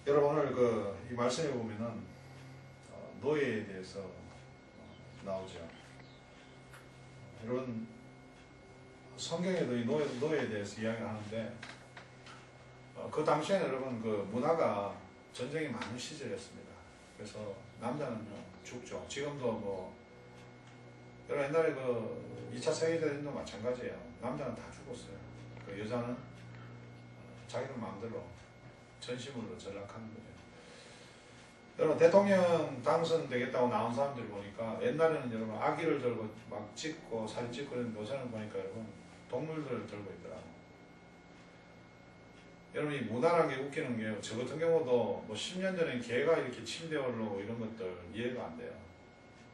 여러분 오늘 이 말씀에 보면은 노예에 대해서 나오죠. 여러분 성경에도 이 노예에 대해서 이야기하는데 그 당시에는 여러분 그 문화가 전쟁이 많은 시절이었습니다. 그래서 남자는요 죽죠. 지금도 뭐 여러분 옛날에 그 2차 세계대전도 마찬가지예요. 남자는 다 죽었어요. 그 여자는 자기들 마음대로 전심으로 전락하는 거죠. 여러분 대통령 당선되겠다고 나온 사람들 보니까 옛날에는 여러분 아기를 들고 막 찍고 사진 찍고 있는데 요새는 보니까 여러분 동물들을 들고 있더라고요. 여러분 이 문화라는 게 웃기는 게요. 저 같은 경우도 뭐 10년 전에 개가 이렇게 침대에 올라오고 이런 것들 이해가 안 돼요.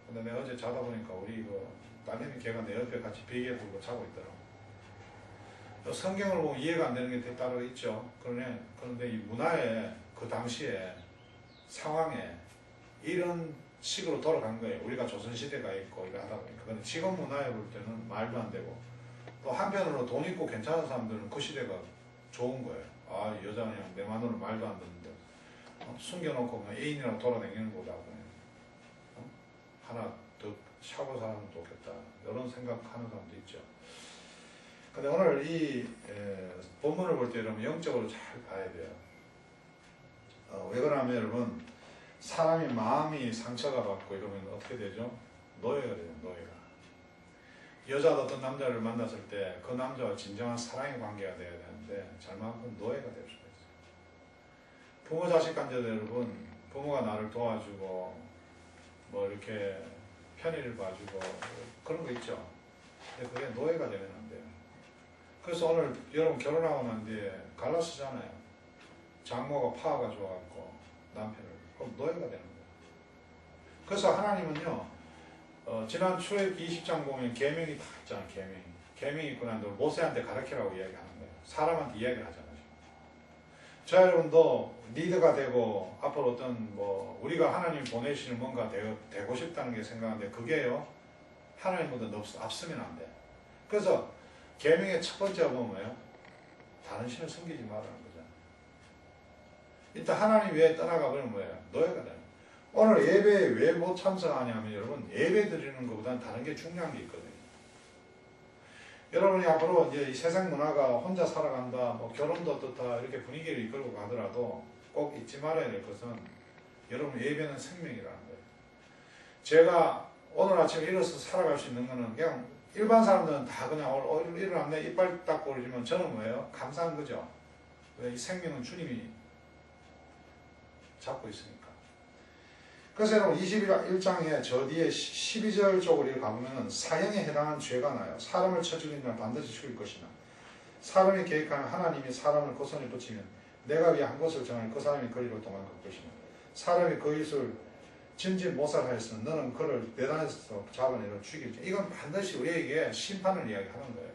근데 내가 어제 자다 보니까 우리 그 딸내미 개가 내 옆에 같이 베개에 들고 자고 있더라고. 성경을 보면 이해가 안 되는 게 따로 있죠. 그런데 이 문화에 그 당시에 상황에 이런 식으로 돌아간 거예요. 우리가 조선시대가 있고 이거 하다 보니까. 근데 지금 문화에 볼 때는 말도 안 되고 또 한편으로 돈 있고 괜찮은 사람들은 그 시대가 좋은 거예요. 아 여자 그냥 내 마누라 말도 안 듣는데 숨겨놓고 그냥 애인이라고 돌아다니는 거다. 하나 더 샤워 사람은 좋겠다. 이런 생각하는 사람도 있죠. 근데 오늘 이 본문을 볼 때 여러분 영적으로 잘 봐야 돼요. 왜 그러냐면 여러분 사람이 마음이 상처가 받고 이러면 어떻게 되죠? 노예가 돼요. 노예가. 여자도 어떤 남자를 만났을 때 그 남자와 진정한 사랑의 관계가 돼야 되는데 잘못하면 노예가 될 수가 있어요. 부모 자식 관계도 여러분 부모가 나를 도와주고 뭐 이렇게 편의를 봐주고 그런 거 있죠. 근데 그게 노예가 되면 안 돼요. 그래서 오늘 여러분 결혼하고 난 뒤에 갈라쓰잖아요. 장모가 파가 좋아갖고 남편을. 그럼 노예가 되는 거예요. 그래서 하나님은요 지난 출애굽기 20장 보면 계명이 다 있잖아요. 계명이 있고 난 뒤에 모세한테 가르치라고 이야기하는 거예요. 사람한테 이야기를 하잖아요. 저 여러분도 리더가 되고 앞으로 어떤 뭐 우리가 하나님 보내시는 뭔가 되고 싶다는 게 생각하는데 그게요 하나님보다 앞서면 안 돼. 그래서 계명의 첫 번째가 뭐예요? 다른 신을 섬기지 말라는 거잖아요. 일단 하나님 외에 떠나가 버리면 뭐예요? 노예가 되는 거예요. 오늘 예배에 왜 못 참석하냐면 여러분 예배 드리는 것보다는 다른 게 중요한 게 있거든요. 여러분이 앞으로 이제 이 세상 문화가 혼자 살아간다, 뭐 결혼도 어떻다 이렇게 분위기를 이끌고 가더라도 꼭 잊지 말아야 될 것은 여러분 예배는 생명이라는 거예요. 제가 오늘 아침에 일어서 살아갈 수 있는 거는 그냥 일반 사람들은 다 그냥 일어났네 이빨 닦고 그러지만 저는 뭐예요? 감사한 거죠. 왜? 이 생명은 주님이 잡고 있으니까. 그래서 여러분 21장에 저 뒤에 12절 쪽으로 가보면 사형에 해당한 죄가 나요. 사람을 쳐 죽이는 날 반드시 죽일 것이나 사람이 계획하면 하나님이 사람을 그 손에 붙이면 내가 위한 것을 정하여 그 사람이 거리로 도망갈 것이나 사람이 그 일을 진진 못살하였으면 너는 그를 내단에서 잡아내려 죽일지. 이건 반드시 우리에게 심판을 이야기하는 거예요.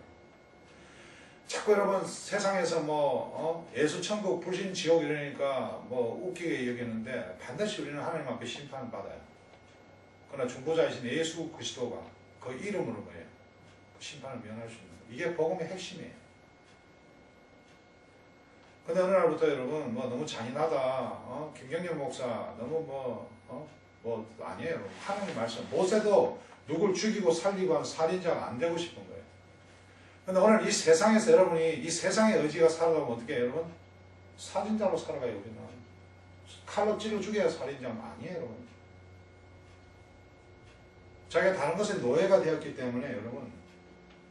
자꾸 여러분 세상에서 예수 천국 불신 지옥 이러니까 뭐 웃기게 여기는데 반드시 우리는 하나님 앞에 심판을 받아요. 그러나 중보자이신 예수 그리스도가 그 이름으로 뭐예요? 심판을 면할 수 있는 거예요. 이게 복음의 핵심이에요. 근데 어느 날부터 여러분 너무 잔인하다. 김경렬 목사 너무 아니에요. 하나님 말씀. 모세도 누굴 죽이고 살리고 한 살인자가 안 되고 싶은 거예요. 근데 오늘 이 세상에서 여러분이 이 세상의 의지가 살아가면 어떻게 해요, 여러분? 살인자로 살아가요, 우리는. 칼로 찔러 죽여야 살인자는 아니에요, 여러분. 자기가 다른 것에 노예가 되었기 때문에 여러분,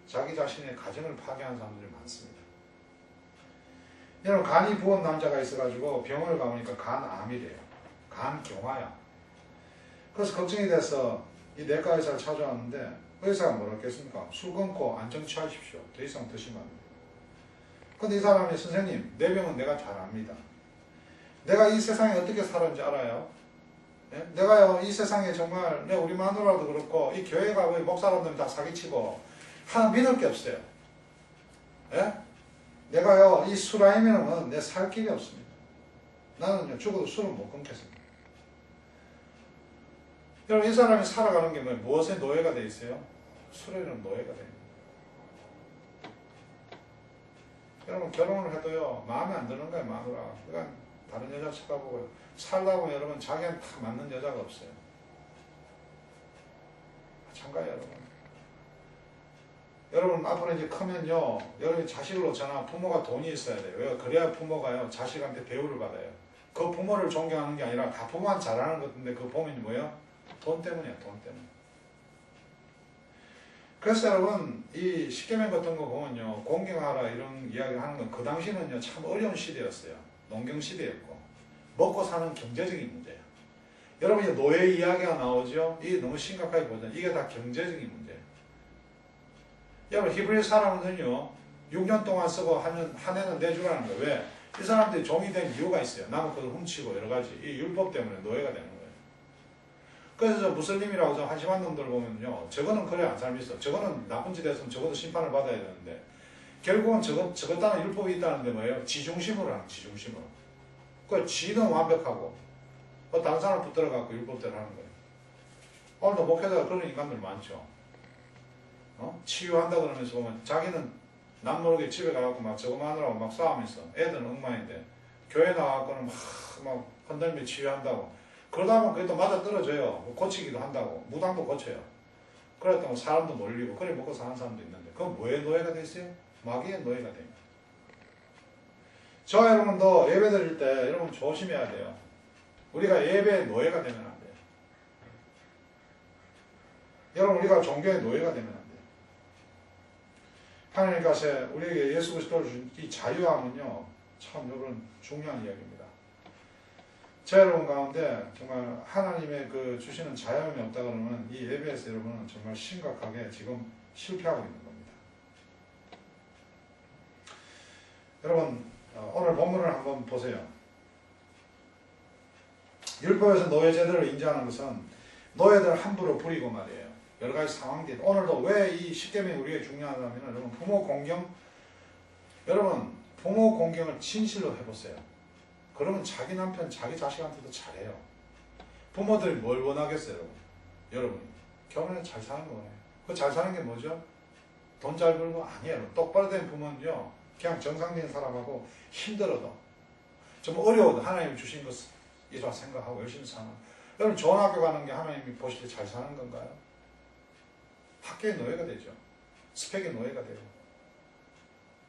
자기 자신의 가정을 파괴한 사람들이 많습니다. 여러분, 간이 부은 남자가 있어가지고 병원을 가보니까 간암이래요. 간경화야. 그래서 걱정이 돼서 이 내과 의사를 찾아왔는데 의사가 뭐라 했겠습니까? 술 끊고 안정 취하십시오. 더 이상 드시면 안 돼요. 근데 이 사람이 선생님 내 병은 내가 잘 압니다. 내가 이 세상에 어떻게 살았는지 알아요. 예? 내가요 이 세상에 정말 우리 마누라도 그렇고 이 교회가 목사람들 다 사기치고 하나 믿을 게 없어요. 예? 내가요 이 술 아니면은 내 살 길이 없습니다. 나는요 죽어도 술을 못 끊겠습니다. 여러분 이 사람이 살아가는 게 무엇에 노예가 돼 있어요? 술에는 노예가 됩니다. 여러분 결혼을 해도요 마음에 안 드는 거예요 마누라. 그러니까 다른 여자 쳐다보고요. 살다 보면 여러분 자기한테 딱 맞는 여자가 없어요. 마찬가지예요, 여러분. 여러분 앞으로 이제 크면요, 여러분 자식을 놓잖아. 부모가 돈이 있어야 돼요. 왜? 그래야 부모가요 자식한테 배우를 받아요. 그 부모를 존경하는 게 아니라 다 부모한테 잘하는 것 같은데 그 보면이 뭐예요? 돈 때문이야, 돈 때문에. 그래서 여러분 이 십계명 같은 거 보면요, 공경하라 이런 이야기를 하는 건 그 당시는요 참 어려운 시대였어요. 농경 시대였고 먹고 사는 경제적인 문제예요. 여러분 이제 노예 이야기가 나오죠. 이게 너무 심각하게 보잖아요. 이게 다 경제적인 문제예요. 여러분 히브리 사람은요 6년 동안 쓰고 한 해는 내주라는 거예요. 왜? 이 사람들이 종이 된 이유가 있어요. 남의 것을 훔치고 여러 가지 이 율법 때문에 노예가 되는 거예요. 그래서 저 무슬림이라고 저 한심한 놈들 보면요, 저거는 그래 안 삶이 있어. 저거는 나쁜 짓 했으면 적어도 심판을 받아야 되는데 결국은 저것 따는 율법이 있다는데 뭐예요? 지중심으로 하는 지중심으로. 그 지는 완벽하고 다른 사람 붙들어갖고 율법대로 하는 거예요. 오늘도 목회자가 그런 인간들 많죠. 치유한다 그러면서 보면 자기는 남 모르게 집에 가갖고 막 저거만 하느라고 막 싸우면서 애들은 엉망인데 교회 나가고는 막 흔들며 치유한다고. 그러다 보면 그게 또 맞아 떨어져요. 고치기도 한다고. 무당도 고쳐요. 그랬더니 사람도 몰리고 그래 먹고 사는 사람도 있는데 그건 뭐의 노예가 됐어요? 마귀의 노예가 됩니다. 저 여러분도 예배 드릴 때 여러분 조심해야 돼요. 우리가 예배의 노예가 되면 안 돼요. 여러분 우리가 종교의 노예가 되면 안 돼요. 하나님께서 우리에게 예수 그리스도를 준 이 자유함은요 참 여러분 중요한 이야기입니다. 저 여러분 가운데 정말 하나님의 그 주시는 자유함이 없다 그러면 이 예배에서 여러분은 정말 심각하게 지금 실패하고 있는 겁니다. 여러분 오늘 본문을 한번 보세요. 율법에서 노예 제도를 인정하는 것은 노예들을 함부로 부리고 말이에요. 여러 가지 상황들. 오늘도 왜 이 십계명이 우리에게 중요하냐면 여러분 부모 공경, 여러분 부모 공경을 진실로 해보세요. 그러면 자기 남편, 자기 자식한테도 잘해요. 부모들이 뭘 원하겠어요, 여러분? 결혼해서 잘 사는 거예요. 그 잘 사는 게 뭐죠? 돈 잘 벌고? 아니에요. 똑바로 된 부모는요, 그냥 정상적인 사람하고 힘들어도, 좀 어려워도 하나님이 주신 것이라 생각하고 열심히 사는. 여러분, 좋은 학교 가는 게 하나님이 보실 때 잘 사는 건가요? 학교의 노예가 되죠. 스펙의 노예가 되고.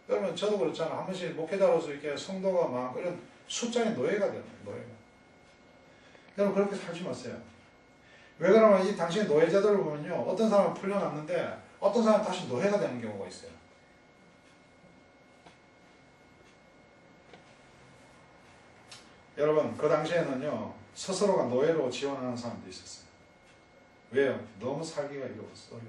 여러분, 저도 그렇잖아요. 한 번씩 목회자로서 이렇게 성도가 많고 이런 숫자의 노예가 되는 거예요. 노예가. 여러분 그렇게 살지 마세요. 왜 그러면 이 당신의 노예자들을 보면요, 어떤 사람은 풀려났는데 어떤 사람은 다시 노예가 되는 경우가 있어요. 여러분 그 당시에는요 스스로가 노예로 지원하는 사람도 있었어요. 왜요? 너무 살기가 어려웠어요.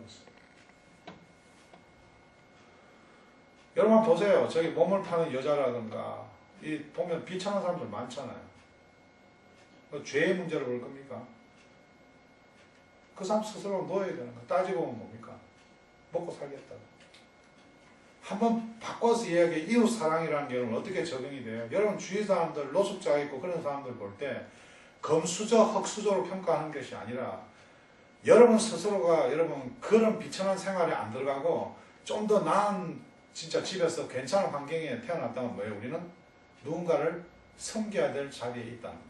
여러분 보세요. 저기 몸을 파는 여자라든가 이 보면 비참한 사람들 많잖아요. 죄의 문제를 볼 겁니까? 그 사람 스스로 노예가 되는 거. 따지고 보면 뭡니까? 먹고 살겠다고. 한번 바꿔서 이야기해. 이웃 사랑이라는 게 여러분 어떻게 적용이 돼요? 여러분 주위 사람들 노숙자 있고 그런 사람들 볼 때 금수저, 흙수저로 평가하는 것이 아니라 여러분 스스로가 여러분 그런 비참한 생활에 안 들어가고 좀 더 나은 진짜 집에서 괜찮은 환경에 태어났다면 뭐예요? 우리는 누군가를 섬겨야 될 자리에 있다는 거예요.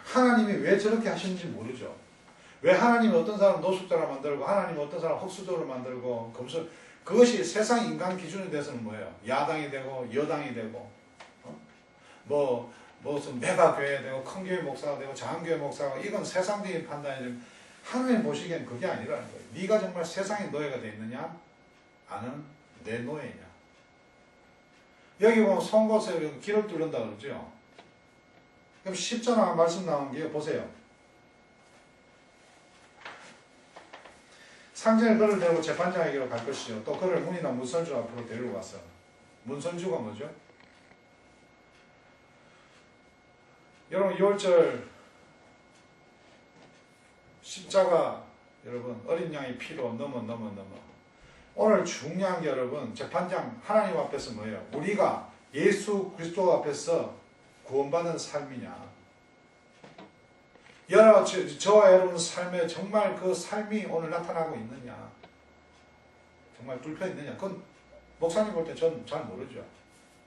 하나님이 왜 저렇게 하시는지 모르죠. 왜 하나님이 어떤 사람 노숙자로 만들고 하나님이 어떤 사람 흙수저로 만들고 금수, 그것이 세상 인간 기준에 대해서는 뭐예요? 야당이 되고 여당이 되고 무슨 메가교회 되고 큰 교회 목사가 되고 작은 교회 목사가, 이건 세상적인 판단이 하나님 보시기엔 그게 아니라는 거예요. 네가 정말 세상의 노예가 돼 있느냐? 아는 내 노예냐? 여기 보면 송곳에 길을 뚫는다 그러죠. 그럼 십자가 말씀 나온 게 보세요. 상전에 그를 데리고 재판장에게로 갈 것이요. 또 그를 문이나 문선주 앞으로 데리고 왔어. 문선주가 뭐죠? 여러분 6월절 십자가 여러분 어린 양의 피로 넘어 오늘 중요한 게 여러분 재판장 하나님 앞에서 뭐예요? 우리가 예수 그리스도 앞에서 구원받은 삶이냐, 저와 여러분 삶에 정말 그 삶이 오늘 나타나고 있느냐, 정말 뚫혀 있느냐. 그건 목사님 볼 때 전 잘 모르죠.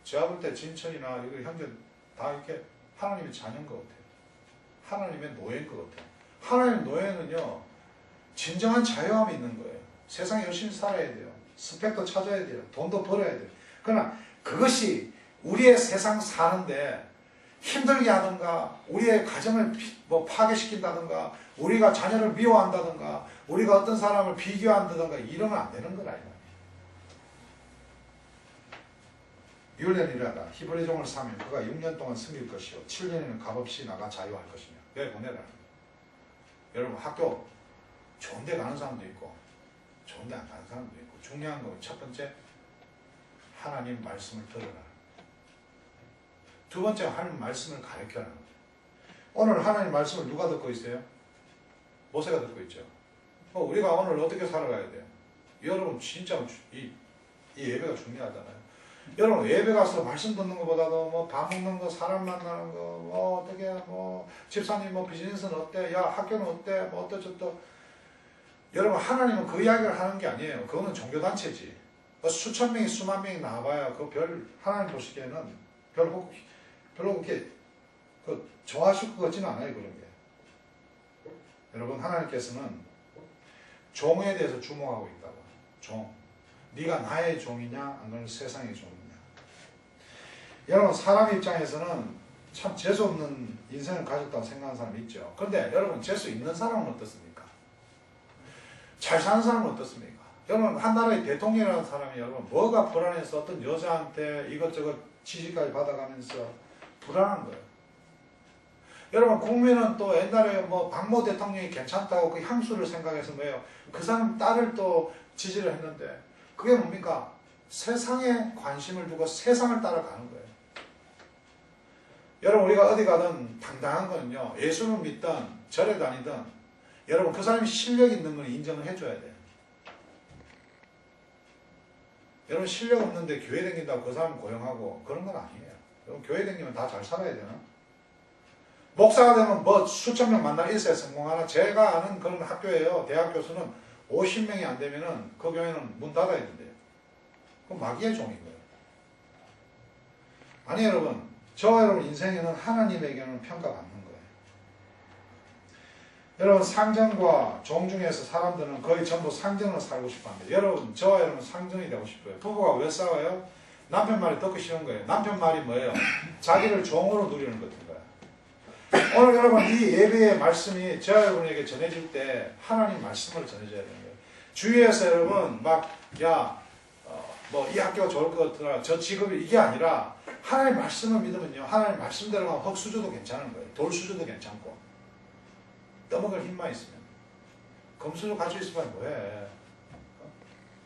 제가 볼 때 진천이나 여기 형제 다 이렇게 하나님의 자녀인 것 같아요. 하나님의 노예인 것 같아요. 하나님의 노예는요, 진정한 자유함이 있는 거예요. 세상에 열심히 살아야 돼요. 스펙도 찾아야 돼요. 돈도 벌어야 돼요. 그러나 그것이 우리의 세상 사는데 힘들게 하든가, 우리의 가정을 파괴시킨다든가, 우리가 자녀를 미워한다든가, 우리가 어떤 사람을 비교한다든가, 이러면 안 되는 거라. 유월년 일하다 히브리 종을 사면 그가 6년 동안 섬길 것이요 7년에는 값없이 나가 자유할 것이며. 왜 보내라. 여러분, 학교 좋은 데 가는 사람도 있고 좋은 데 안 가는 사람도 있고, 중요한 건 첫 번째, 하나님 말씀을 들어라. 두 번째, 하나님 말씀을 가르쳐라. 오늘 하나님 말씀을 누가 듣고 있어요? 모세가 듣고 있죠. 우리가 오늘 어떻게 살아가야 돼요? 여러분, 진짜 이 예배가 중요하잖아요. 여러분, 예배 가서 말씀 듣는 것보다도 뭐 밥 먹는 거, 사람 만나는 거, 뭐 어떻게, 뭐 집사님 뭐 비즈니스는 어때? 야, 학교는 어때? 뭐 어떠저떠. 여러분, 하나님은 그 이야기를 하는 게 아니에요. 그거는 종교단체지. 수천 명이 수만 명이 나와봐야 하나님 보시기에는 별로 그렇게 좋아하실 것 같지는 않아요. 그런 게. 여러분, 하나님께서는 종에 대해서 주목하고 있다고. 종. 네가 나의 종이냐, 아니면 세상의 종이냐. 여러분, 사람 입장에서는 참 재수없는 인생을 가졌다고 생각하는 사람이 있죠. 그런데 여러분, 재수 있는 사람은 어떻습니까? 잘 사는 사람은 어떻습니까? 여러분, 한 나라의 대통령이라는 사람이 여러분 뭐가 불안해서 어떤 여자한테 이것저것 지시까지 받아가면서 불안한 거예요. 여러분, 국민은 또 옛날에 뭐 박모 대통령이 괜찮다고 그 향수를 생각해서 뭐예요? 그 사람 딸을 또 지지를 했는데, 그게 뭡니까? 세상에 관심을 두고 세상을 따라가는 거예요. 여러분, 우리가 어디 가든 당당한 거는요, 예수를 믿든 절에 다니든 여러분, 그 사람이 실력 있는 걸 인정을 해줘야 돼요. 여러분, 실력 없는데 교회 다닌다고 그 사람 고용하고 그런 건 아니에요. 여러분, 교회 다니면 다 잘 살아야 되나? 목사가 되면 뭐 수천 명 만나 일세에 성공하나? 제가 아는 그런 학교예요. 대학 교수는 50명이 안 되면은 그 교회는 문 닫아야 된대요. 그건 마귀의 종인 거예요. 아니, 여러분, 여러분 인생에는 하나님에게는 평가받는 거예요. 여러분, 상전과 종 중에서 사람들은 거의 전부 상전으로 살고 싶어 합니다. 여러분, 여러분 상전이 되고 싶어요. 부부가 왜 싸워요? 남편 말이 듣기 싫은 거예요. 남편 말이 뭐예요? 자기를 종으로 누리는 것 같은 거예요. 오늘 여러분, 이 예배의 말씀이 여러분에게 전해질 때 하나님 말씀을 전해줘야 되는 거예요. 주위에서 여러분 이 학교가 좋을 것 같더라, 저 직업이, 이게 아니라 하나님 말씀을 믿으면요, 하나님 말씀대로만 흙 수저도 괜찮은 거예요. 돌 수저도 괜찮고, 떠먹을 힘만 있으면. 금수저 가지고 있으면 뭐해?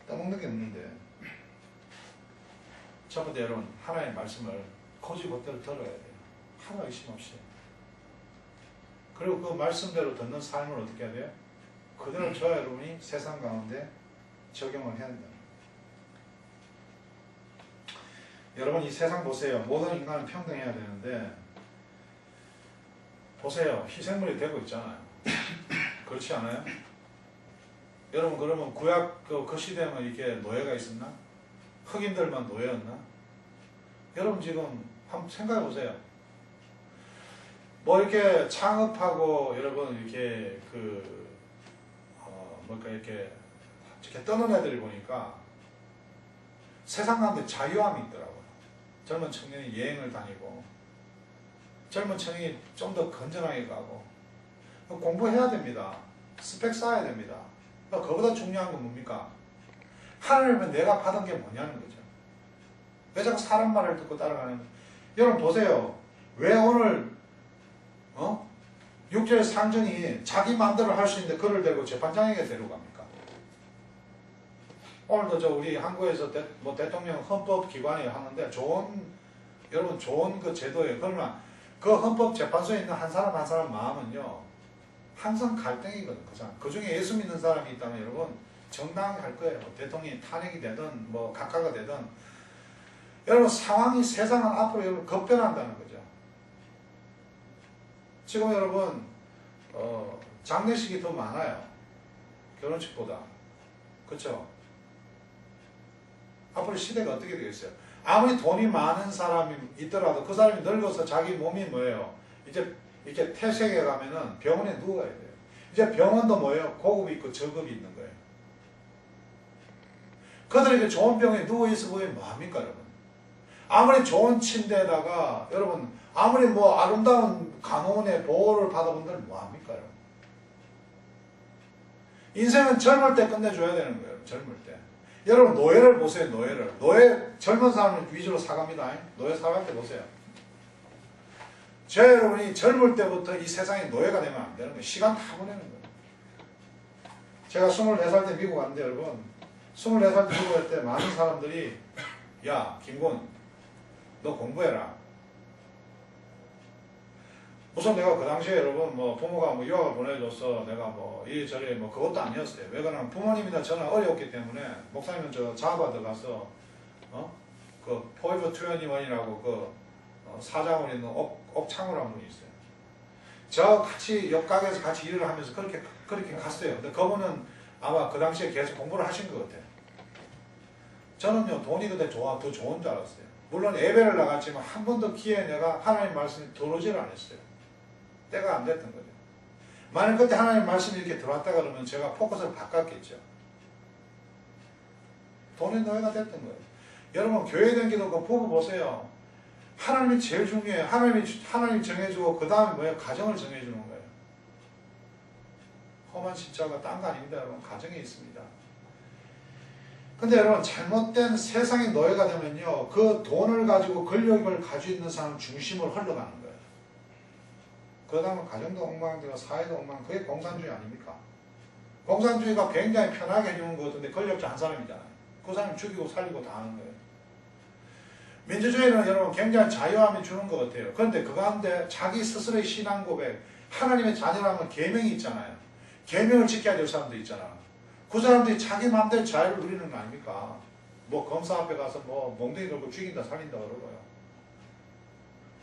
떠먹는 게 없는데. 첫 번째, 여러분, 하나님 말씀을 고지고대로 들어야 돼요. 하나 의심 없이. 그리고 그 말씀대로 듣는 삶을 어떻게 해야 돼요? 그대로 여러분이 세상 가운데 적용을 해야 된다. 여러분, 이 세상 보세요. 모든 인간은 평등해야 되는데, 보세요. 희생물이 되고 있잖아요. 그렇지 않아요? 여러분, 그러면 구약 그 시대에는 이게 노예가 있었나? 흑인들만 노예였나? 여러분, 지금 한번 생각해 보세요. 뭐 이렇게 창업하고 여러분 이렇게 이렇게 떠는 애들이 보니까 세상 가운데 자유함이 있더라고요. 젊은 청년이 여행을 다니고, 젊은 청년이 좀 더 건전하게 가고, 공부해야 됩니다. 스펙 쌓아야 됩니다. 그거보다 중요한 건 뭡니까? 하나님은 내가 받은 게 뭐냐는 거죠. 왜 자꾸 사람 말을 듣고 따라가는 거예요? 여러분 보세요. 왜 오늘 6절 상전이 자기 마음대로 할 수 있는데 그를 데리고 재판장에게 데려갑니까? 오늘도 우리 한국에서 대통령 헌법기관에 하는데 여러분 좋은 그 제도예요. 그러나 그 헌법재판소에 있는 한 사람 한 사람 마음은요, 항상 갈등이거든. 그 중에 예수 믿는 사람이 있다면 여러분 정당하게 할 거예요. 대통령이 탄핵이 되든 뭐 각하가 되든. 여러분, 상황이, 세상은 앞으로 여러분 급변한다는 거죠. 지금 여러분 장례식이 더 많아요. 결혼식보다. 그렇죠? 앞으로 시대가 어떻게 되겠어요? 아무리 돈이 많은 사람이 있더라도 그 사람이 늙어서 자기 몸이 뭐예요? 이제 이렇게 퇴색해 가면은 병원에 누워야 돼요. 이제 병원도 뭐예요? 고급이 있고 저급이 있는 거예요. 그들에게 좋은 병에 누워있어 보이면 뭐합니까, 여러분? 아무리 좋은 침대에다가, 여러분, 아무리 뭐 아름다운 간호원의 보호를 받아본들 뭐합니까, 여러분? 인생은 젊을 때 끝내줘야 되는 거예요, 젊을 때. 여러분, 노예를 보세요, 노예를. 노예, 젊은 사람을 위주로 사갑니다. 노예 사갈 때 보세요. 저 여러분이 젊을 때부터 이 세상에 노예가 되면 안 되는 거예요. 시간 다 보내는 거예요. 제가 24살 때 미국 왔는데, 여러분, 24살 때 미국 갈 때 많은 사람들이, 야, 김군, 너 공부해라. 우선 내가 그 당시에 여러분, 뭐, 부모가 뭐 유학을 보내줘서 내가 뭐, 이리저리 뭐, 그것도 아니었어요. 왜 그러냐면 부모님이나 저는 어려웠기 때문에, 목사님은 저 자바드 가서, 그, 포이버 21이라고 그, 사장으로 있는 옥창우라는 분이 있어요. 저 같이 옆 가게에서 같이 일을 하면서 그렇게 갔어요. 근데 그분은 아마 그 당시에 계속 공부를 하신 것 같아요. 저는요, 돈이 그때 더 좋은 줄 알았어요. 물론 예배를 나갔지만 한 번도 귀에 내가 하나님 말씀이 들어오지를 않았어요. 때가 안 됐던 거죠. 만약 그때 하나님 말씀이 이렇게 들어왔다 그러면 제가 포커스를 바꿨겠죠. 돈의 노예가 됐던 거예요. 여러분, 교회 다니기도 그 부부 보세요. 하나님이 제일 중요해요. 하나님이 정해주고 그 다음에 뭐예요? 가정을 정해주는 거예요. 험한 십자가 딴 거 아닙니다. 여러분, 가정에 있습니다. 근데 여러분, 잘못된 세상의 노예가 되면요, 그 돈을 가지고 권력을 가지고 있는 사람 중심으로 흘러가는 거예요. 그 다음에 가정도 엉망되고 사회도 엉망, 그게 공산주의 아닙니까? 공산주의가 굉장히 편하게 해주는 것 같은데 권력자 한 사람이잖아요. 그 사람 죽이고 살리고 다 하는 거예요. 민주주의는 여러분 굉장히 자유함이 주는 것 같아요. 그런데 그 가운데 자기 스스로의 신앙 고백, 하나님의 자녀라면 계명이 있잖아요. 계명을 지켜야 될 사람도 있잖아. 그 사람들이 자기 마음대로 자유를 누리는 거 아닙니까? 뭐 검사 앞에 가서 뭐 몽둥이 들고 죽인다 살린다 그러고요.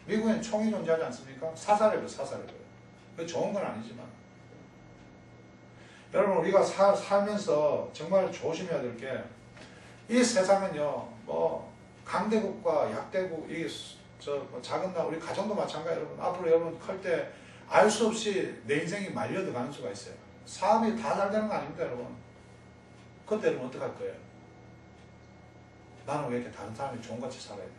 미국엔 총이 존재하지 않습니까? 사살해요, 사살해요. 그 좋은 건 아니지만. 여러분, 우리가 살면서 정말 조심해야 될 게, 이 세상은요, 뭐 강대국과 약대국, 뭐 작은 나 우리 가정도 마찬가지예요. 여러분, 앞으로 여러분 클 때 알 수 없이 내 인생이 말려도 가는 수가 있어요. 사업이 다 잘 되는 거 아닙니까, 여러분? 그때 여러분 어떡할 거예요? 나는 왜 이렇게 다른 사람이 좋은같이 살아야 되나?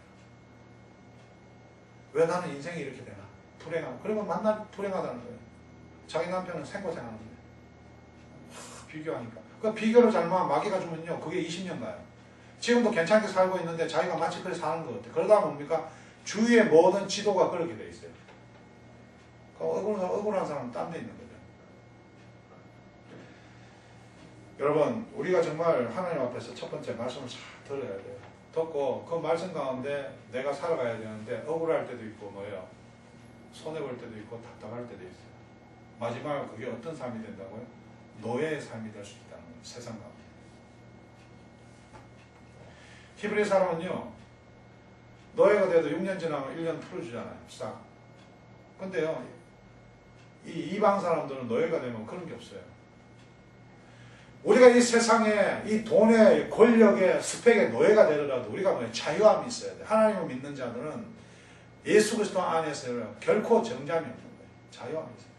왜 나는 인생이 이렇게 되나? 불행하고. 그리고 만날 불행하다는 거예요. 자기 남편은 생고생하는 거예요. 비교하니까. 그 비교를 잘못하면 마귀가 주면요, 그게 20년 가요. 지금도 괜찮게 살고 있는데 자기가 마치 그렇게 사는 것 같아요. 그러다 뭡니까? 주위의 모든 지도가 그렇게 돼 있어요. 억울한 사람은 딴 데 있는 거죠. 여러분, 우리가 정말 하나님 앞에서 첫 번째 말씀을 잘 들어야 돼요. 듣고 그 말씀 가운데 내가 살아가야 되는데 억울할 때도 있고 뭐예요? 손해볼 때도 있고 답답할 때도 있어요. 마지막에 그게 어떤 삶이 된다고요? 노예의 삶이 될 수 있다는 거예요. 세상 가운데. 히브리 사람은요, 노예가 돼도 6년 지나면 1년 풀어주잖아요. 싹. 근데요, 이 이방 사람들은 노예가 되면 그런 게 없어요. 우리가 이 세상에 이 돈의 권력의 스펙의 노예가 되더라도 우리가 뭐예요? 자유함이 있어야 돼. 하나님을 믿는 자들은 예수 그리스도 안에서 결코 정잠이 없는 거예요. 자유함이 있어요.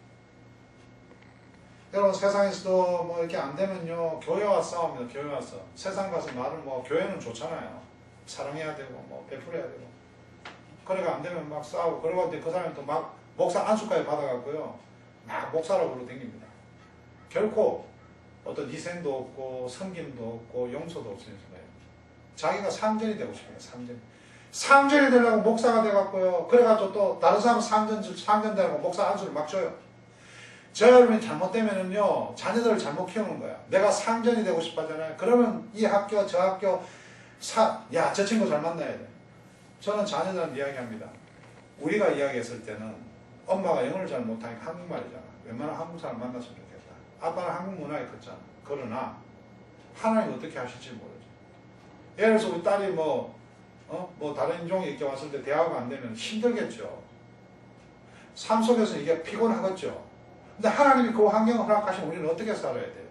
여러분, 세상에서도 뭐 이렇게 안 되면요, 교회와 싸웁니다. 교회 와서. 세상 가서 말은 뭐, 교회는 좋잖아요. 사랑해야 되고, 뭐, 베풀어야 되고. 그러니까 안 되면 막 싸우고, 그러고 그 사람이 또 막 목사 안수까지 받아갖고요, 막 목사라고 부르고 댕깁니다. 결코 어떤 희생도 없고, 섬김도 없고, 용서도 없으면서 자기가 상전이 되고 싶어요, 상전이 되려고 목사가 돼갖고요, 그래가지고 또 다른 사람 상전 되려고 목사 안수를 막 줘요. 저 여러분이 잘못되면은요, 자녀들을 잘못 키우는 거야. 내가 상전이 되고 싶어 하잖아요. 그러면 이 학교, 저 학교, 야, 저 친구 잘 만나야 돼. 저는 자녀들한테 이야기합니다. 우리가 이야기했을 때는 엄마가 영어를 잘 못하니까 한국말이잖아. 웬만한 한국 사람 만났으면 좋겠다. 아빠는 한국 문화에 컸잖아. 그러나, 하나님 어떻게 하실지 모르죠. 예를 들어서 우리 딸이 뭐 다른 인종이 이렇게 왔을 때 대화가 안 되면 힘들겠죠. 삶 속에서 이게 피곤하겠죠. 근데 하나님이 그 환경을 허락하시면 우리는 어떻게 살아야 돼요?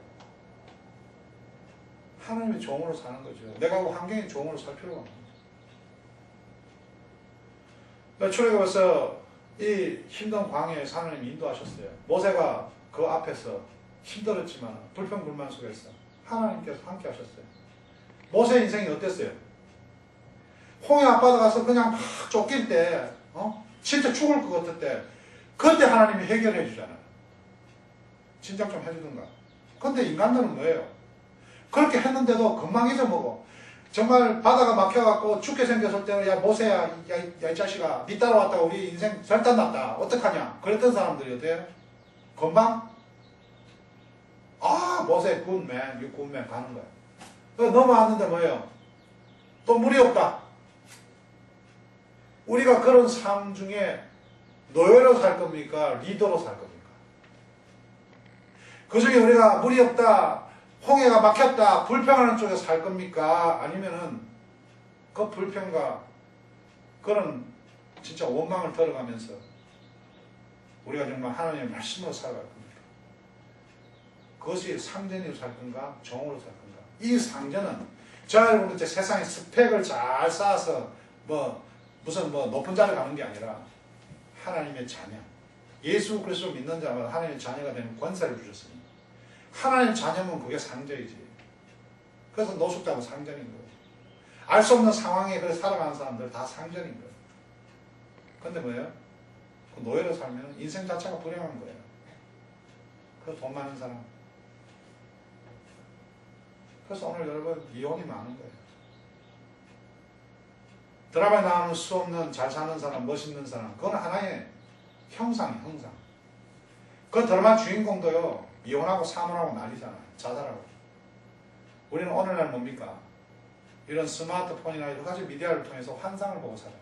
하나님의 종으로 사는 거죠. 내가 그 환경이 종으로 살 필요가 없는 거죠. 출애굽에서 이 힘든 광야에서 하나님 인도하셨어요. 모세가 그 앞에서 힘들었지만 불평불만 속에서 하나님께서 함께 하셨어요. 모세 인생이 어땠어요? 홍해 앞바다 가서 그냥 막 쫓길 때 진짜 죽을 것 같을 때 그때 하나님이 해결해 주잖아요. 진작 좀 해주던가. 근데 인간들은 뭐예요? 그렇게 했는데도 금방 잊어먹어. 정말 바다가 막혀갖고 죽게 생겼을 때는 야 모세야 야 이 자식아 니 따라왔다가 우리 인생 절단 났다 어떡하냐 그랬던 사람들이 어때요? 금방 모세 굿맨 유 굿맨 가는 거야. 넘어왔는데 뭐예요? 또 물이 없다. 우리가 그런 삶 중에 노예로 살 겁니까? 리더로 살 겁니까? 그 중에 우리가 물이 없다, 홍해가 막혔다, 불평하는 쪽에 살 겁니까? 아니면은 그 불평과 그런 진짜 원망을 덜어가면서 우리가 정말 하나님의 말씀으로 살아갈 겁니까? 그것이 상전으로 살 건가? 종으로 살 건가? 이 상전은 저 여러분 이제 세상에 스펙을 잘 쌓아서 무슨 높은 자를 가는 게 아니라 하나님의 자녀, 예수 그리스도를 믿는 자마다 하나님의 자녀가 되는 권세를 주셨으니 하나님의 자녀면 그게 상전이지. 그래서 노숙자도 상전인 거예요. 알 수 없는 상황에 그래 살아가는 사람들 다 상전인 거예요. 근데 뭐예요? 그 노예로 살면 인생 자체가 불행한 거예요. 그 돈 많은 사람. 그래서 오늘 여러분 이혼이 많은 거예요. 드라마에 나오는 수 없는 잘 사는 사람, 멋있는 사람, 그건 하나의 형상이에요, 형상. 그 드라마 주인공도요, 이혼하고 사문하고 난리잖아요. 자살하고. 우리는 오늘날 뭡니까? 이런 스마트폰이나 여러 가지 미디어를 통해서 환상을 보고 살아요.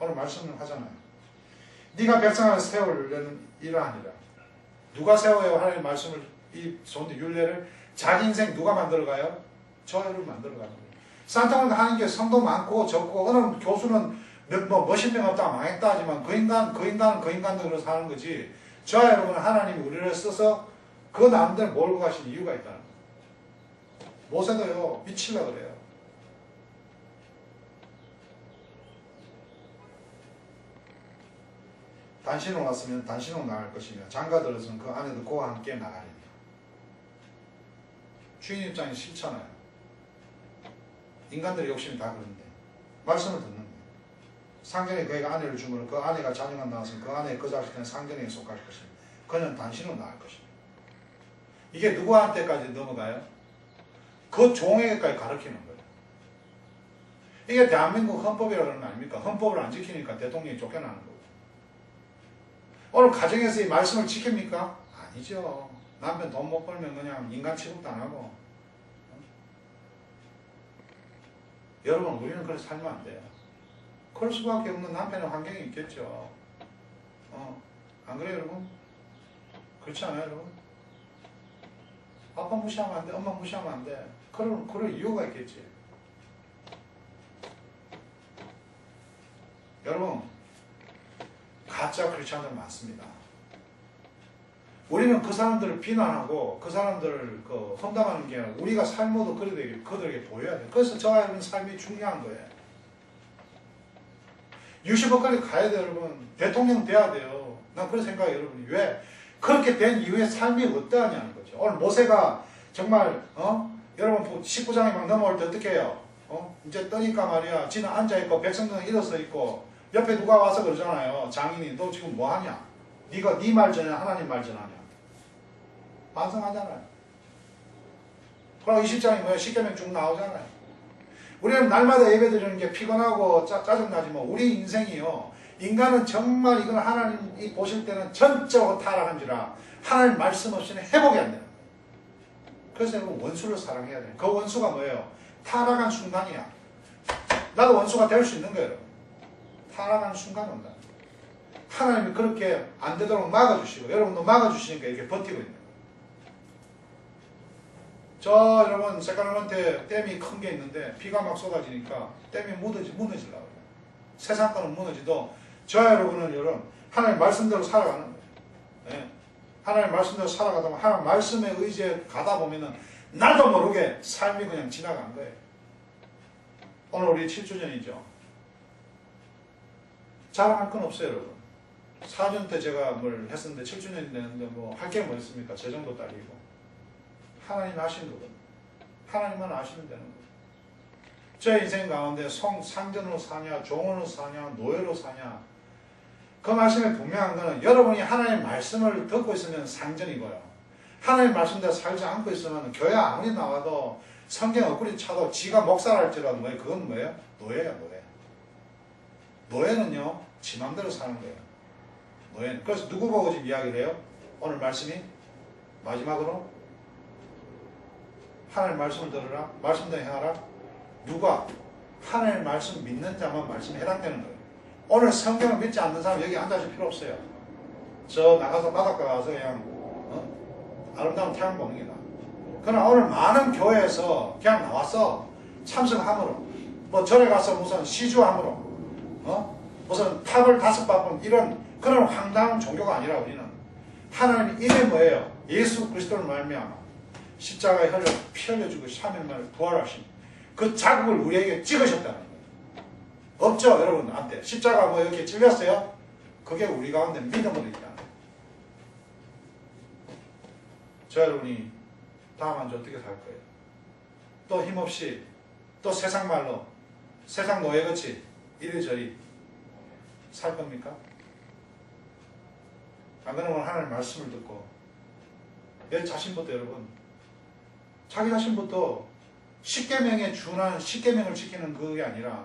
오늘 말씀을 하잖아요. 네가 백성을 세우려는 이러하니라. 누가 세워요? 하나님의 말씀을, 이 좋은데 율례를 자기 인생 누가 만들어가요? 저를 만들어가는 거예요. 산타클로스 하는 게 성도 많고 적고 어느 교수는 몇십 명 없다 망했다 하지만 그 인간은 그 인간대로 사는 거지. 저와 여러분은 하나님이 우리를 써서 그 남들 몰고 가신 이유가 있다는 거예요. 모세도요 미치려고 그래요. 단신으로 왔으면 단신으로 나갈 것이며 장가들어서는 그 아내도 그와 함께 나가리니. 주인 입장이 싫잖아요. 인간들의 욕심이 다 그런데 말씀을 듣는 거예요. 상전이 그에게 아내를 주므로 그 아내가 자녀가 나왔으면 그 아내의 그 자식은 상전에게 속할 것이며 그는 단신으로 나갈 것이며. 이게 누구한테까지 넘어가요? 그 종에게까지 가르치는 거예요. 이게 대한민국 헌법이라고 그러는 거 아닙니까? 헌법을 안 지키니까 대통령이 쫓겨나는 거고. 오늘 가정에서 이 말씀을 지킵니까? 아니죠. 남편 돈 못 벌면 그냥 인간 취급도 안 하고. 여러분 우리는 그렇게 살면 안 돼요. 그럴 수밖에 없는 남편의 환경이 있겠죠. 안 그래요 여러분? 그렇지 않아요 여러분? 아빠 무시하면 안 돼, 엄마 무시하면 안 돼. 그럴 이유가 있겠지. 여러분 가짜 크리스찬들 많습니다. 우리는 그 사람들을 비난하고 그 사람들을 험담하는 게 아니라 우리가 삶으로 그들에게 보여야 돼. 그래서 저와 여러분 삶이 중요한 거예요. 유시법까지 가야 돼요 여러분. 대통령 돼야 돼요. 난 그런 생각이에요 여러분. 왜? 그렇게 된 이후에 삶이 어떠하냐는 거죠. 오늘 모세가 정말 여러분 19장에 막 넘어올 때 어떻게 해요? 이제 떠니까 말이야. 지는 앉아있고 백성들은 일어서 있고 옆에 누가 와서 그러잖아요. 장인이 너 지금 뭐하냐? 네가 네 말 전하냐 하나님 말 전하냐? 반성하잖아요. 그럼 20장이 뭐예요? 십계명 쭉 나오잖아요. 우리는 날마다 예배 드리는 게 피곤하고 짜증나지만 우리 인생이요. 인간은 정말 이걸 하나님이 보실 때는 전적으로 타락한지라 하나님 말씀 없이는 회복이 안 되는 거예요. 그래서 여러분 원수를 사랑해야 돼요. 그 원수가 뭐예요? 타락한 순간이야. 나도 원수가 될 수 있는 거예요. 여러분. 타락한 순간 온다. 하나님이 그렇게 안 되도록 막아주시고 여러분도 막아주시니까 이렇게 버티고 있는 거예요. 저 여러분 색깔한테 댐이 큰 게 있는데 비가 막 쏟아지니까 댐이 무너지려고 해요. 세상 거는 무너지도 저 여러분은 여러분 하나님 말씀대로 살아가는 거예요. 네. 하나님 말씀대로 살아가다 보면 하나님 말씀에 의지해 가다 보면은 나도 모르게 삶이 그냥 지나간 거예요. 오늘 우리 7주년이죠. 자랑할 건 없어요, 여러분. 4년 때 제가 뭘 했었는데 7주년이 되는데 뭐 할 게 뭐 있습니까? 제 정도 딸리고. 하나님 아신 거거든요. 하나님만 아시면 되는 거예요. 제 인생 가운데 상전으로 사냐, 종으로 사냐, 노예로 사냐. 그 말씀에 분명한 거는 여러분이 하나님의 말씀을 듣고 있으면 상전이고요. 하나님의 말씀대로 살지 않고 있으면 교회 아무리 나와도 성경 엇구리 차도 지가 목사랄지라도 뭐예요? 그건 뭐예요? 노예야, 노예. 노예는요, 지 맘대로 사는 거예요. 노예는. 그래서 누구 보고 지금 이야기를 해요? 오늘 말씀이 마지막으로 하나님의 말씀을 들으라, 말씀대로 행하라. 누가? 하나님의 말씀 믿는 자만 말씀에 해당되는 거예요. 오늘 성경을 믿지 않는 사람 여기 앉아줄 필요 없어요. 저 나가서 바닷가 가서 그냥 아름다운 태양 보는 게다. 그러나 오늘 많은 교회에서 그냥 나와서 참석함으로 뭐 절에 가서 무슨 시주함으로 무슨 탑을 5번 이런 그런 황당한 종교가 아니라 우리는 하나님이 이게 뭐예요? 예수 그리스도를 말미암아 십자가에 피 흘려주고 3일 만에 부활하신 그 자국을 우리에게 찍으셨다는 거예요. 없죠, 여러분? 안 돼. 십자가 뭐 이렇게 찔렸어요? 그게 우리 가운데 믿음으로 있다. 저 여러분이 다음 한 주 어떻게 살 거예요? 또 힘없이 또 세상 말로 세상 노예같이 이리저리 살 겁니까? 안 그러면 하나님의 말씀을 듣고 내 자신부터 여러분 자기 자신부터 십계명에 준한 십계명을 지키는 그게 아니라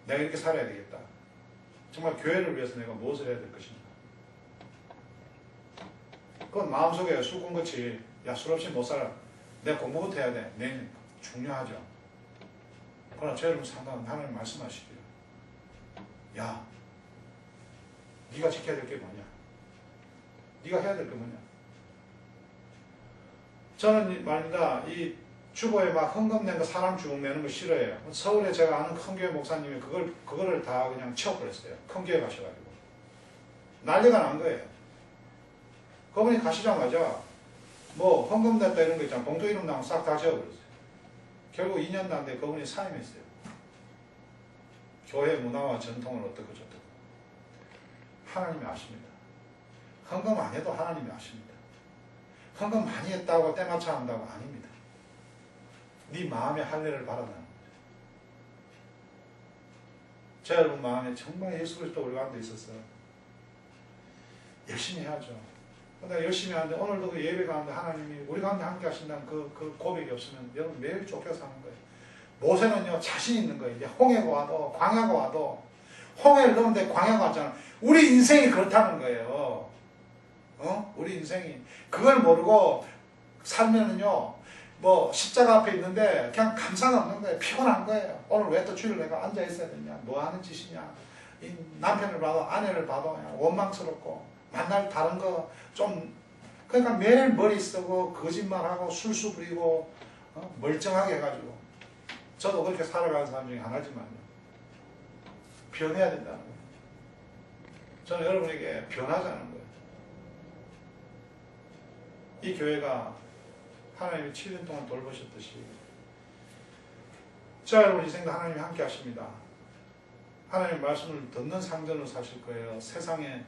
내가 이렇게 살아야 되겠다. 정말 교회를 위해서 내가 무엇을 해야 될 것인가. 그건 마음속에 술꾼같이 야, 술 없이 못 살아. 내가 공부부터 해야 돼. 네, 중요하죠. 그러나 저 여러분 상담은 하나님 말씀하시기를 야, 네가 지켜야 될 게 뭐냐? 네가 해야 될 게 뭐냐? 저는 말입니다. 이 주보에 막 헌금낸 거 사람 쭉 내는 거 싫어해요. 서울에 제가 아는 큰 교회 목사님이 그거를 다 그냥 치워버렸어요. 큰 교회 가셔가지고. 난리가 난 거예요. 그분이 가시자마자 뭐 헌금 냈다 이런 거 있잖아. 봉투 이름 나오면 싹 다 지워버렸어요. 결국 2년도 안 돼 그분이 사임했어요. 교회 문화와 전통을 어떻고 저떻고. 하나님이 아십니다. 헌금 안 해도 하나님이 아십니다. 헌금 많이 했다고 때맞춰 한다고 아닙니다. 네 마음의 할례를 바라는 거죠. 제 여러분 마음에 정말 예수 그리스도 우리 가운데 있었어요. 열심히 해야죠. 근데 열심히 하는데 오늘도 그 예배 가운데 하나님이 우리 가운데 함께 하신다는 그 고백이 없으면 여러분 매일 쫓겨 사는 거예요. 모세는요 자신 있는 거예요. 이제 홍해가 와도 광야가 와도 홍해를 넘는데 광야가 왔잖아. 우리 인생이 그렇다는 거예요. 우리 인생이 그걸 모르고 살면은요 뭐 십자가 앞에 있는데 그냥 감사가 없는 거예요. 피곤한 거예요. 오늘 왜 또 주일 내가 앉아 있어야 되냐? 뭐 하는 짓이냐? 이 남편을 봐도 아내를 봐도 그냥 원망스럽고 만날 다른 거 좀 그러니까 매일 머리 쓰고 거짓말하고 술수 부리고 멀쩡하게 해가지고 저도 그렇게 살아가는 사람 중에 하나지만요. 변해야 된다는 거예요. 저는 여러분에게 변하자는 거예요. 이 교회가 하나님이 7년 동안 돌보셨듯이 자 여러분 이 생각 하나님이 함께 하십니다. 하나님 말씀을 듣는 상전으로 사실 거예요. 세상에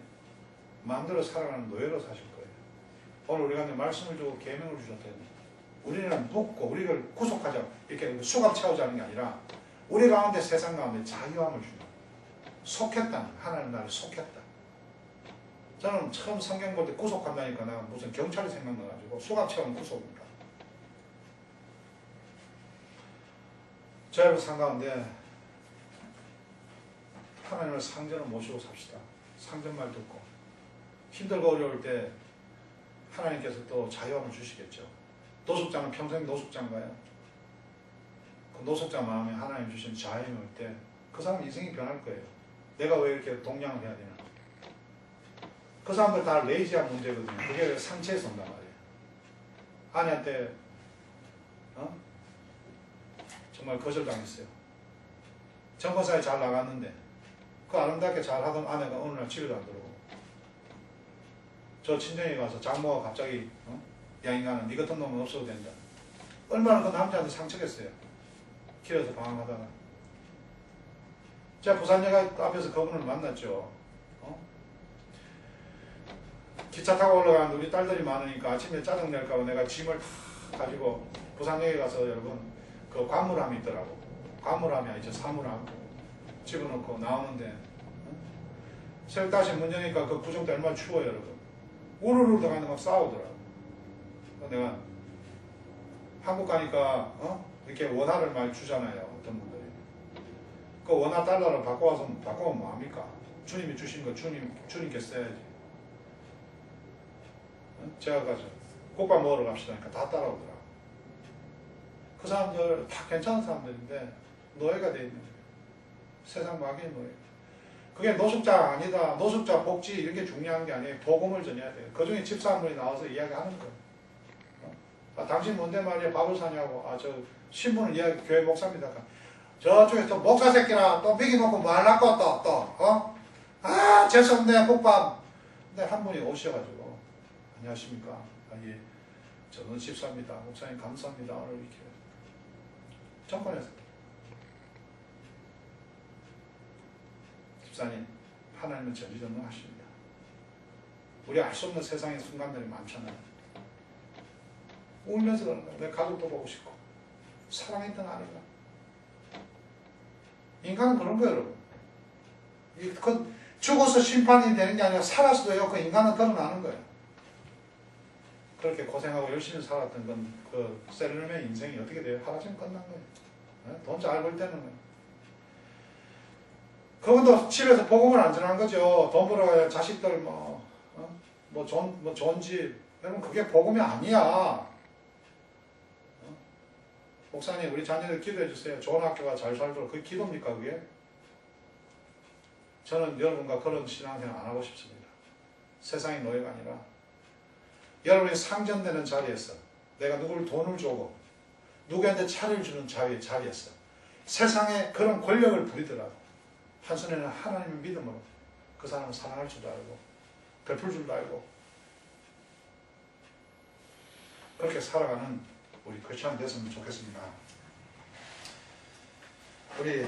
마음대로 살아가는 노예로 사실 거예요. 오늘 우리가 말씀을 주고 계명을 주셨더니 우리는 묻고 우리를 구속하자 이렇게 수갑 채우자는 게 아니라 우리 가운데 세상 가운데 자유함을 주는 속했다. 하나님 나를 속했다. 저는 처음 성경 볼 때 구속한다니까 나 무슨 경찰이 생각나가지고 수갑 채우는 구속입니다. 자 여러분 상 가운데 하나님을 상전을 모시고 삽시다. 상전 말 듣고 힘들고 어려울 때 하나님께서 또 자유함을 주시겠죠. 노숙자는 평생 노숙자인가요? 그 노숙자 마음에 하나님 주신 자유함이 올 때 그 사람 인생이 변할 거예요. 내가 왜 이렇게 동냥을 해야 되나? 그 사람들 다 레이지한 문제거든요. 그게 상처에서 온단 말이에요. 아내한테 정말 거절당했어요. 정권사에 잘 나갔는데 그 아름답게 잘하던 아내가 어느 날 집에도 안 들어오고 저 친정에 가서 장모가 갑자기 야 인간은 네 같은 놈은 없어도 된다. 얼마나 그 남자한테 상처겠어요. 길에서 방황하다가 제가 부산역 앞에서 그분을 만났죠. 기차 타고 올라가는데 우리 딸들이 많으니까 아침에 짜증 낼까봐 내가 짐을 다 가지고 부산역에 가서 여러분 그 관물함이 있더라고. 관물함이 아니죠. 사물함 집어넣고 나오는데 새벽 다시 문 여니까 그 구정도 얼마나 추워요 여러분. 우르르 들어가는 거 싸우더라고. 내가 한국 가니까 이렇게 원화를 많이 주잖아요. 어떤 분들이 그 원화 달러를 바꿔와서 바꾸면 뭐합니까? 주님이 주신 거 주님께 써야지. 제가 가서 국밥 먹으러 갑시다 하니까 다 따라오더라고. 그 사람들 다 괜찮은 사람들인데 노예가 돼 있는 거예요. 세상 마귀의 노예. 그게 노숙자가 아니다. 노숙자 복지 이런 게 중요한 게 아니에요. 복음을 전해야 돼요. 그 중에 집사람들이 나와서 이야기하는 거예요. 당신 뭔데 말이야 밥을 사냐고. 저 신문을 이야기 교회 목사입니다. 저쪽에 또 목사 새끼라 또 미기놓고 말랐고 죄송합니다 국밥. 근데 한 분이 오셔가지고 안녕하십니까. 예, 저는 집사입니다. 목사님 감사합니다. 오늘 이렇게 정권에서 집사님 하나님은 전지전능하십니다. 우리 알 수 없는 세상의 순간들이 많잖아요. 울면서 그러는 거야. 내 가족도 보고 싶고 사랑했던 아내가. 인간은 그런 거예요 여러분. 죽어서 심판이 되는 게 아니라 살았어도요 그 인간은 드러나는 거예요. 그렇게 고생하고 열심히 살았던 그 셀름의 인생이 어떻게 돼요? 하루쯤 끝난 거예요. 돈 잘 벌 때는 거예요. 그분도 집에서 복음을 안 전한 거죠. 돈 벌어야 자식들 좋은 집. 여러분 그게 복음이 아니야. 목사님 우리 자녀들 기도해 주세요. 좋은 학교가 잘 살도록. 그게 기도입니까 그게? 저는 여러분과 그런 신앙생활 안 하고 싶습니다. 세상의 노예가 아니라 여러분이 상전되는 자리에서 내가 누구를 돈을 주고 누구한테 차를 주는 자리에서 세상에 그런 권력을 부리더라도 한손에는 하나님의 믿음으로 그 사람을 사랑할 줄도 알고 베풀 줄도 알고 그렇게 살아가는 우리 크리스찬 됐으면 좋겠습니다. 우리